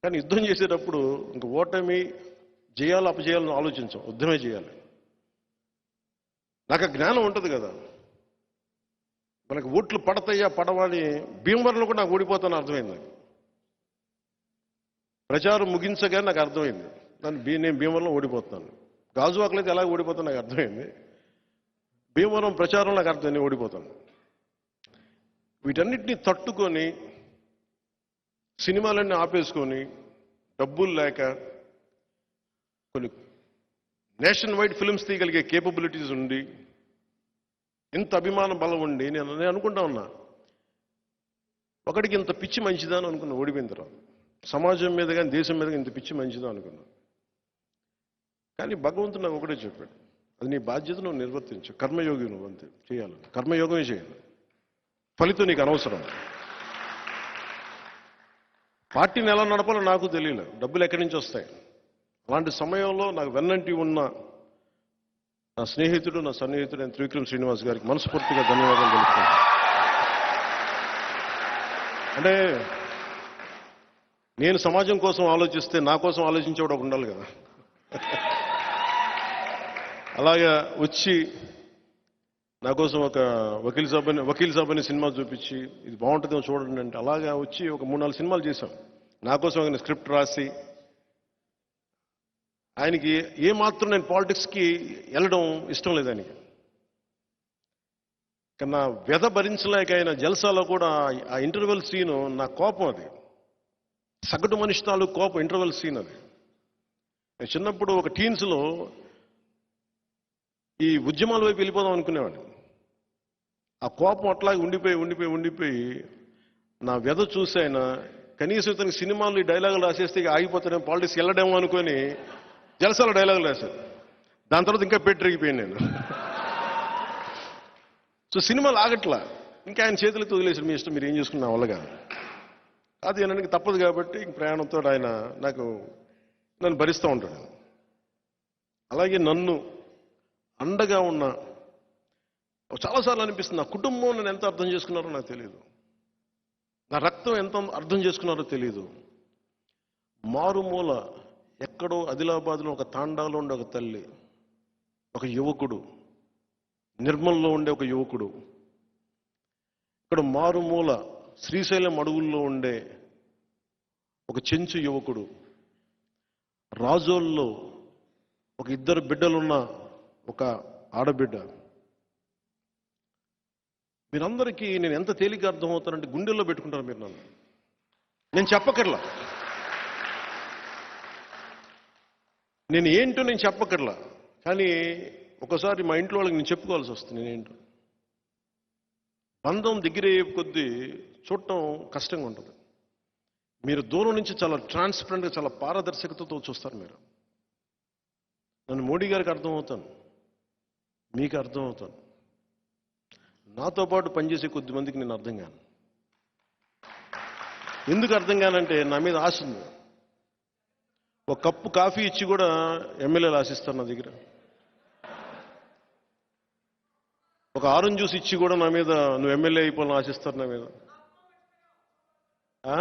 కానీ యుద్ధం చేసేటప్పుడు ఇంక ఓటమి జయాలు అపజయాలను ఆలోచించాం, యుద్ధమే చేయాలి. నాకు ఆ జ్ఞానం ఉంటుంది కదా, మనకు ఓట్లు పడతాయా పడవా అని. భీమవరంలో కూడా నాకు ఓడిపోతాను అర్థమైంది. ప్రచారం ముగించగా నాకు అర్థమైంది నేను భీమవరంలో ఓడిపోతున్నాను. గాజువాకలైతే ఎలా ఓడిపోతాను నాకు అర్థమైంది. భీమవరం ప్రచారం నాకు అర్థమైంది, ఓడిపోతాను. వీటన్నిటిని తట్టుకొని సినిమాలన్నీ ఆపేసుకొని డబ్బులు లేక కొన్ని నేషన్ వైడ్ ఫిల్మ్స్ తీయగలిగే కేపబిలిటీస్ ఉండి ఇంత అభిమాన బలం ఉండి నేను అనుకుంటా ఉన్నా, ఒకటికి ఇంత పిచ్చి మంచిదా అని అనుకున్నా. ఓడిపోయిన తర్వాత సమాజం మీద కానీ దేశం మీద కానీ ఇంత పిచ్చి మంచిదా అనుకున్నా. కానీ భగవంతుడు నాకు ఒకటే చెప్పాడు, అది నీ బాధ్యత, నువ్వు నిర్వర్తించు. కర్మయోగి నువ్వు, అంతే చేయాలి. కర్మయోగమే చేయాలి, ఫలితం నీకు అనవసరం. పార్టీని ఎలా నడపాలో నాకు తెలియలేదు, డబ్బులు ఎక్కడి నుంచి వస్తాయి. అలాంటి సమయంలో నాకు వెన్నంటి ఉన్న నా స్నేహితుడు, నా సన్నిహితుడు త్రివిక్రమ్ శ్రీనివాస్ గారికి మనస్ఫూర్తిగా ధన్యవాదాలు తెలుపుతున్నాను. అంటే నేను సమాజం కోసం ఆలోచిస్తే నా కోసం ఆలోచించేవాడు ఒక ఉండాలి కదా. అలాగా వచ్చి నా కోసం ఒక వకీల్ సాబ్ అనే సినిమా చూపించి ఇది బాగుంటుందేమో చూడండి అంటే, అలాగా వచ్చి ఒక 3-4 సినిమాలు చేశాం. నా కోసం ఆయన స్క్రిప్ట్ రాసి, ఆయనకి ఏమాత్రం నేను పాలిటిక్స్కి వెళ్ళడం ఇష్టం లేదు ఆయనకి. కన్నా వ్యధ భరించలేక ఆయన జల్సాలో కూడా ఆ ఇంటర్వెల్ సీను నా కోపం, అది సగటు మనిషి తాలూకు కోపం. ఇంటర్వెల్ సీన్ అది. నేను చిన్నప్పుడు ఒక టీన్స్లో ఈ ఉద్యమాల వైపు వెళ్ళిపోదాం అనుకునేవాడిని. ఆ కోపం అట్లాగే ఉండిపోయి నా వ్యధ చూసి ఆయన కనీసం ఇతనికి సినిమాలు ఈ డైలాగులు రాసేస్తే ఆగిపోతాడేమో, పాలిటిక్స్ వెళ్ళడేమో అనుకొని జలసాల డైలాగులు రాశారు. దాని తర్వాత ఇంకా పెట్టిరిగిపోయాను నేను. సో సినిమాలు ఆగట్లా, ఇంకా ఆయన చేతులతో వదిలేసాడు, మీ ఇష్టం, మీరు ఏం చేసుకున్నా వల్లగా. అది అనడానికి తప్పదు కాబట్టి ఇంక ప్రయాణంతో ఆయన నన్ను భరిస్తూ ఉంటాడు. అలాగే నన్ను అండగా ఉన్న చాలాసార్లు అనిపిస్తుంది, నా కుటుంబం నన్ను ఎంత అర్థం చేసుకున్నారో నాకు తెలియదు, నా రక్తం ఎంత అర్థం చేసుకున్నారో తెలియదు. మారుమూల ఎక్కడో ఆదిలాబాద్లో ఒక తాండాలో ఉండే ఒక తల్లి, ఒక యువకుడు, నిర్మల్లో ఉండే ఒక యువకుడు, ఇక్కడ మారుమూల శ్రీశైలం అడవుల్లో ఉండే ఒక చెంచు యువకుడు, రాజోల్లో ఒక 2 బిడ్డలున్న ఒక ఆడబిడ్డ. మీరందరికీ నేను ఎంత తేలిక అర్థమవుతానంటే గుండెల్లో పెట్టుకుంటారు మీరు నన్ను. నేను చెప్పకర్లా, నేను ఏంటో నేను చెప్పకర్లా, కానీ ఒకసారి మా ఇంట్లో వాళ్ళకి నేను చెప్పుకోవాల్సి వస్తుంది నేనేంటో. బంధం దగ్గర కొద్దీ చూడటం కష్టంగా ఉంటుంది. మీరు దూరం నుంచి చాలా ట్రాన్స్పరెంట్గా, చాలా పారదర్శకతతో చూస్తారు మీరు. నన్ను మోడీ గారికి అర్థమవుతాను, మీకు అర్థమవుతాను, నాతో పాటు పనిచేసే కొద్ది మందికి నేను అర్థం కాను. ఎందుకు అర్థం కానంటే నా మీద ఆశ ఉంది. ఒక కప్పు కాఫీ ఇచ్చి కూడా ఎమ్మెల్యేలు ఆశిస్తారు నా దగ్గర. ఒక ఆరెంజ్ జ్యూస్ ఇచ్చి కూడా నా మీద నువ్వు ఎమ్మెల్యే అయిపోవాలని ఆశిస్తారు నా మీద. ఆ